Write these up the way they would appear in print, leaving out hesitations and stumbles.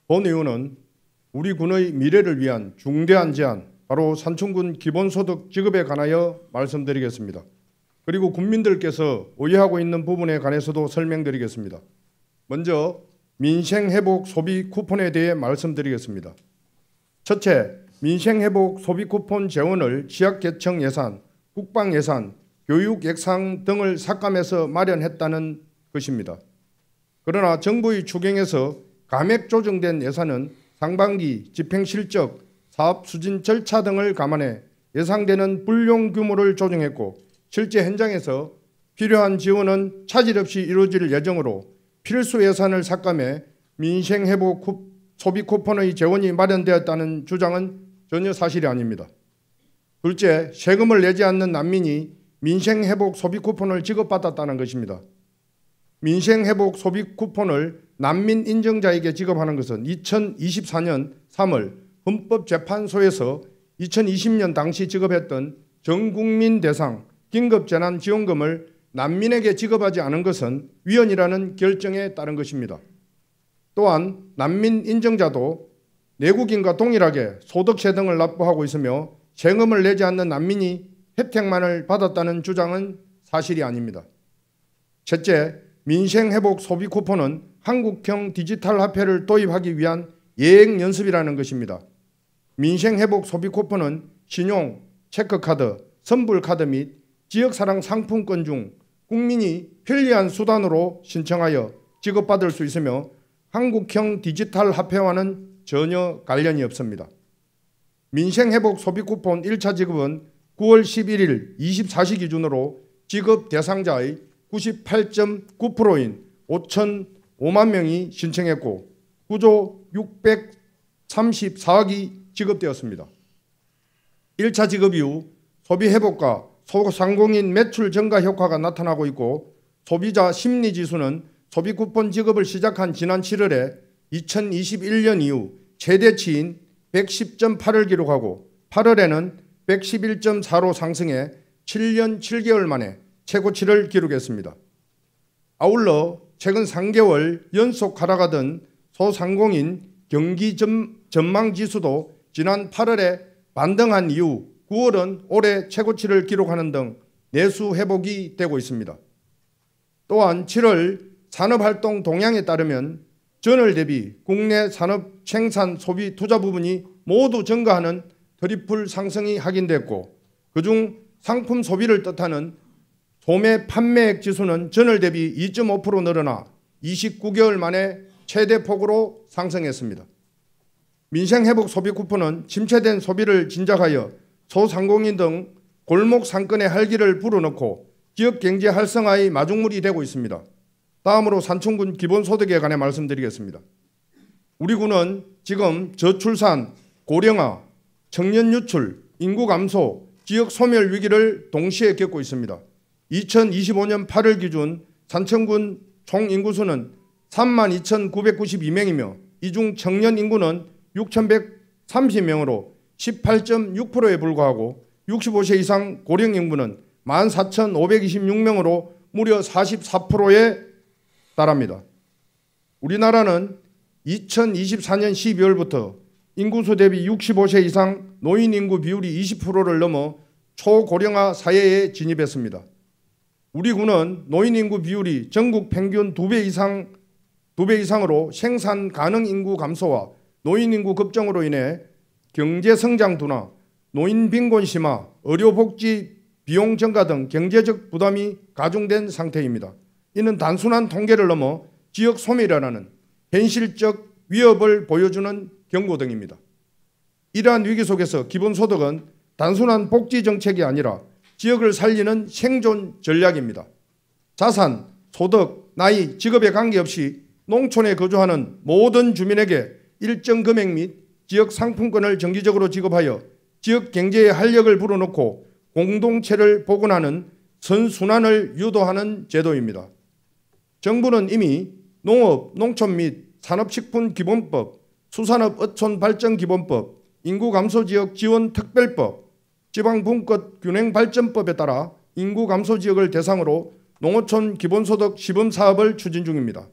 본 의원은 우리 군의 미래를 위한 중대한 제안, 바로 산청군 기본소득 지급에 관하여 말씀드리겠습니다. 그리고 국민들께서 오해하고 있는 부분에 관해서도 설명드리겠습니다. 먼저 민생회복 소비 쿠폰에 대해 말씀드리겠습니다. 첫째, 민생회복 소비 쿠폰 재원을 지역계층 예산, 국방 예산, 교육 예산 등을 삭감해서 마련했다는 것입니다. 그러나 정부의 추경에서 감액 조정된 예산은 상반기 집행실적, 사업 추진 절차 등을 감안해 예상되는 불용 규모를 조정했고, 실제 현장에서 필요한 지원은 차질 없이 이루어질 예정으로 필수 예산을 삭감해 민생회복 소비 쿠폰의 재원이 마련되었다는 주장은 전혀 사실이 아닙니다. 둘째, 세금을 내지 않는 난민이 민생회복 소비 쿠폰을 지급받았다는 것입니다. 민생회복 소비 쿠폰을 난민 인정자에게 지급하는 것은 2024년 3월 헌법재판소에서 2020년 당시 지급했던 전국민 대상 긴급재난지원금을 난민에게 지급하지 않은 것은 위헌이라는 결정에 따른 것입니다. 또한 난민 인정자도 내국인과 동일하게 소득세 등을 납부하고 있으며 세금을 내지 않는 난민이 혜택만을 받았다는 주장은 사실이 아닙니다. 셋째, 민생회복 소비 쿠폰은 한국형 디지털 화폐를 도입하기 위한 예행 연습이라는 것입니다. 민생회복 소비 쿠폰은 신용, 체크카드, 선불카드 및 지역사랑 상품권 중 국민이 편리한 수단으로 신청하여 지급받을 수 있으며 한국형 디지털 화폐와는 전혀 관련이 없습니다. 민생회복 소비 쿠폰 1차 지급은 9월 11일 24시 기준으로 지급 대상자의 98.9%인 5만 명이 신청했고 9조 634억이 지급되었습니다. 1차 지급 이후 소비 회복과 소상공인 매출 증가 효과가 나타나고 있고, 소비자 심리지수는 소비 쿠폰 지급을 시작한 지난 7월에 2021년 이후 최대치인 110.8을 기록하고 8월에는 111.4로 상승해 7년 7개월 만에 최고치를 기록했습니다. 아울러 최근 3개월 연속 하락하던 소상공인 경기 전망 지수도 지난 8월에 반등한 이후 9월은 올해 최고치를 기록하는 등 내수 회복이 되고 있습니다. 또한 7월 산업활동 동향에 따르면 전월 대비 국내 산업 생산 소비 투자 부분이 모두 증가하는 트리플 상승이 확인됐고, 그중 상품 소비를 뜻하는 소매 판매액 지수는 전월 대비 2.5% 늘어나 29개월 만에 최대폭으로 상승했습니다. 민생회복 소비 쿠폰은 침체된 소비를 진작하여 소상공인 등 골목 상권의 활기를 불어넣고 지역 경제 활성화의 마중물이 되고 있습니다. 다음으로 산청군 기본소득에 관해 말씀드리겠습니다. 우리 군은 지금 저출산, 고령화, 청년 유출, 인구 감소, 지역 소멸 위기를 동시에 겪고 있습니다. 2025년 8월 기준 산청군 총 인구수는 32,992명이며 이 중 청년 인구는 6,130명으로 18.6%에 불과하고 65세 이상 고령 인구는 14,526명으로 무려 44%에 달합니다. 우리나라는 2024년 12월부터 인구수 대비 65세 이상 노인 인구 비율이 20%를 넘어 초고령화 사회에 진입했습니다. 우리 군은 노인 인구 비율이 전국 평균 2배 이상으로 생산 가능 인구 감소와 노인 인구 급증으로 인해 경제 성장 둔화, 노인 빈곤 심화, 의료복지 비용 증가 등 경제적 부담이 가중된 상태입니다. 이는 단순한 통계를 넘어 지역 소멸이라는 현실적 위협을 보여주는 경고등입니다. 이러한 위기 속에서 기본소득은 단순한 복지 정책이 아니라 지역을 살리는 생존 전략입니다. 자산, 소득, 나이, 직업에 관계없이 농촌에 거주하는 모든 주민에게 일정 금액 및 지역 상품권을 정기적으로 지급하여 지역 경제에 활력을 불어넣고 공동체를 복원하는 선순환을 유도하는 제도입니다. 정부는 이미 농업, 농촌 및 산업식품기본법, 수산업 어촌발전기본법, 인구감소지역 지원특별법, 지방분권균형발전법에 따라 인구감소지역을 대상으로 농어촌 기본소득 시범사업을 추진 중입니다.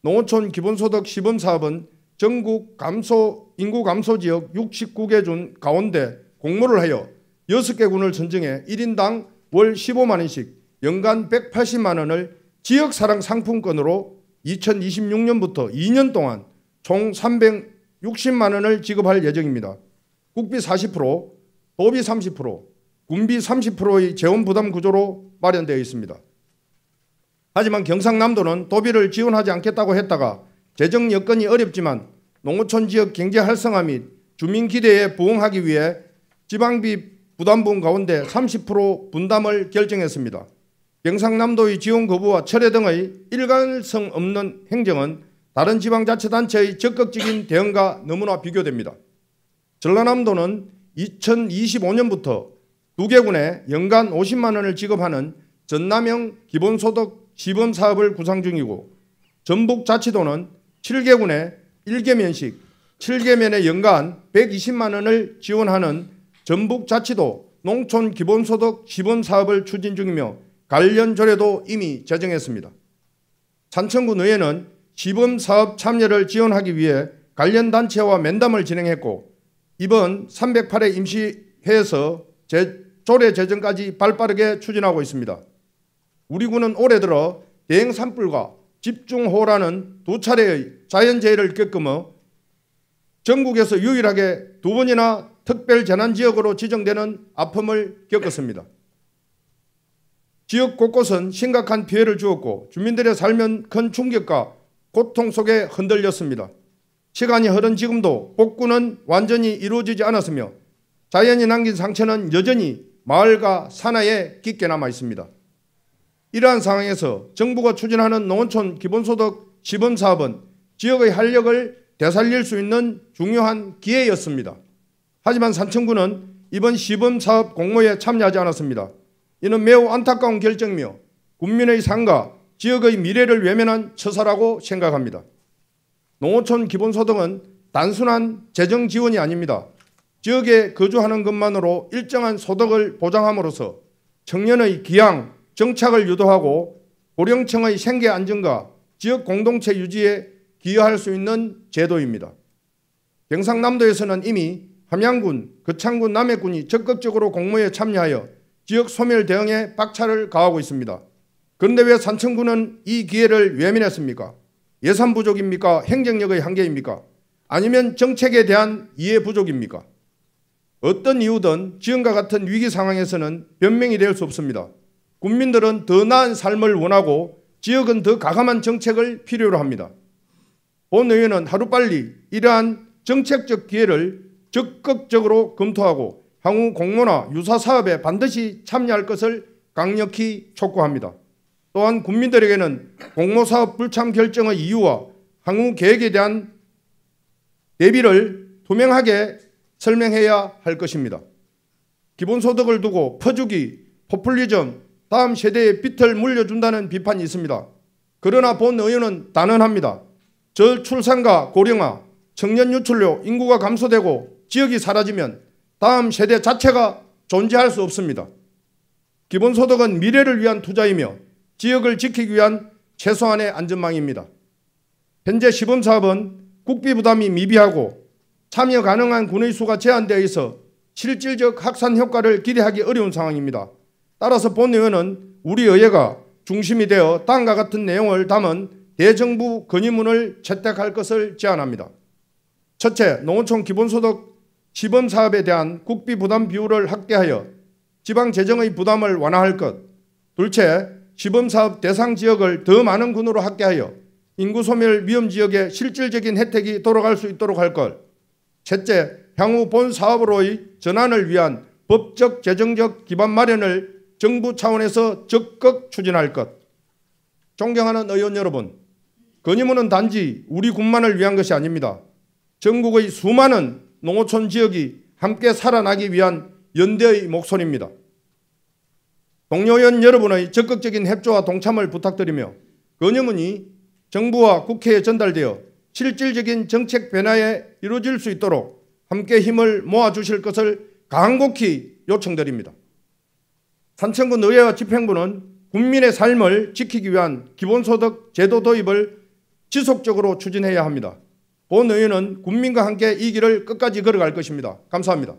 농어촌 기본소득 시범사업은 전국 인구 감소 지역 69개 군 가운데 공모를 하여 6개 군을 선정해 1인당 월 15만 원씩 연간 180만 원을 지역사랑 상품권으로 2026년부터 2년 동안 총 360만 원을 지급할 예정입니다. 국비 40%, 도비 30%, 군비 30%의 재원 부담 구조로 마련되어 있습니다. 하지만 경상남도는 도비를 지원하지 않겠다고 했다가 재정 여건이 어렵지만 농어촌 지역 경제 활성화 및 주민 기대에 부응하기 위해 지방비 부담분 가운데 30% 분담을 결정했습니다. 경상남도의 지원 거부와 철회 등의 일관성 없는 행정은 다른 지방자치단체의 적극적인 대응과 너무나 비교됩니다. 전라남도는 2025년부터 2개 군에 연간 50만 원을 지급하는 전남형 기본소득 시범사업을 구상 중이고 전북자치도는 7개 군에 1개면씩 7개면에 연간 120만 원을 지원하는 전북자치도 농촌 기본소득 시범사업을 추진 중이며 관련 조례도 이미 제정했습니다. 산청군 의회는 시범사업 참여를 지원하기 위해 관련 단체와 면담을 진행했고 이번 308회 임시회에서 조례 제정까지 발빠르게 추진하고 있습니다. 우리 군은 올해 들어 대형 산불과 집중호우라는 2차례의 자연재해를 겪으며 전국에서 유일하게 2번이나 특별재난지역으로 지정되는 아픔을 겪었습니다. 지역 곳곳은 심각한 피해를 주었고 주민들의 삶은 큰 충격과 고통 속에 흔들렸습니다. 시간이 흐른 지금도 복구는 완전히 이루어지지 않았으며 자연이 남긴 상처는 여전히 마을과 산하에 깊게 남아 있습니다. 이러한 상황에서 정부가 추진하는 농어촌 기본소득 시범사업은 지역의 활력을 되살릴 수 있는 중요한 기회였습니다. 하지만 산청군은 이번 시범사업 공모에 참여하지 않았습니다. 이는 매우 안타까운 결정이며 국민의 삶과 지역의 미래를 외면한 처사라고 생각합니다. 농어촌 기본소득은 단순한 재정 지원이 아닙니다. 지역에 거주하는 것만으로 일정한 소득을 보장함으로써 청년의 기양, 정착을 유도하고 고령층의 생계 안정과 지역 공동체 유지에 기여할 수 있는 제도입니다. 경상남도에서는 이미 함양군, 거창군, 남해군이 적극적으로 공모에 참여하여 지역 소멸 대응에 박차를 가하고 있습니다. 그런데 왜 산청군은 이 기회를 외면했습니까? 예산 부족입니까? 행정력의 한계입니까? 아니면 정책에 대한 이해 부족입니까? 어떤 이유든 지금과 같은 위기 상황에서는 변명이 될 수 없습니다. 국민들은 더 나은 삶을 원하고 지역은 더 가감한 정책을 필요로 합니다. 본 의회는 하루빨리 이러한 정책적 기회를 적극적으로 검토하고 향후 공모나 유사 사업에 반드시 참여할 것을 강력히 촉구합니다. 또한 국민들에게는 공모사업 불참 결정의 이유와 향후 계획에 대한 대비를 투명하게 설명해야 할 것입니다. 기본소득을 두고 퍼주기, 포퓰리즘, 다음 세대에 빚을 물려준다는 비판이 있습니다. 그러나 본 의원은 단언합니다. 저출산과 고령화, 청년 유출로 인구가 감소되고 지역이 사라지면 다음 세대 자체가 존재할 수 없습니다. 기본소득은 미래를 위한 투자이며 지역을 지키기 위한 최소한의 안전망입니다. 현재 시범사업은 국비 부담이 미비하고 참여 가능한 군의 수가 제한되어 있어 실질적 확산 효과를 기대하기 어려운 상황입니다. 따라서 본 의원은 우리 의회가 중심이 되어 다음과 같은 내용을 담은 대정부 건의문을 채택할 것을 제안합니다. 첫째, 농어촌 기본소득 시범사업에 대한 국비 부담 비율을 확대하여 지방재정의 부담을 완화할 것. 둘째, 시범사업 대상 지역을 더 많은 군으로 확대하여 인구소멸 위험지역에 실질적인 혜택이 돌아갈 수 있도록 할 것. 셋째, 향후 본 사업으로의 전환을 위한 법적 재정적 기반 마련을 정부 차원에서 적극 추진할 것. 존경하는 의원 여러분, 건의문은 단지 우리 군만을 위한 것이 아닙니다. 전국의 수많은 농어촌 지역이 함께 살아나기 위한 연대의 목소리입니다. 동료 의원 여러분의 적극적인 협조와 동참을 부탁드리며 건의문이 정부와 국회에 전달되어 실질적인 정책 변화에 이루어질 수 있도록 함께 힘을 모아주실 것을 간곡히 요청드립니다. 산청군 의회와 집행부는 국민의 삶을 지키기 위한 기본소득 제도 도입을 지속적으로 추진해야 합니다. 본의회는 국민과 함께 이 길을 끝까지 걸어갈 것입니다. 감사합니다.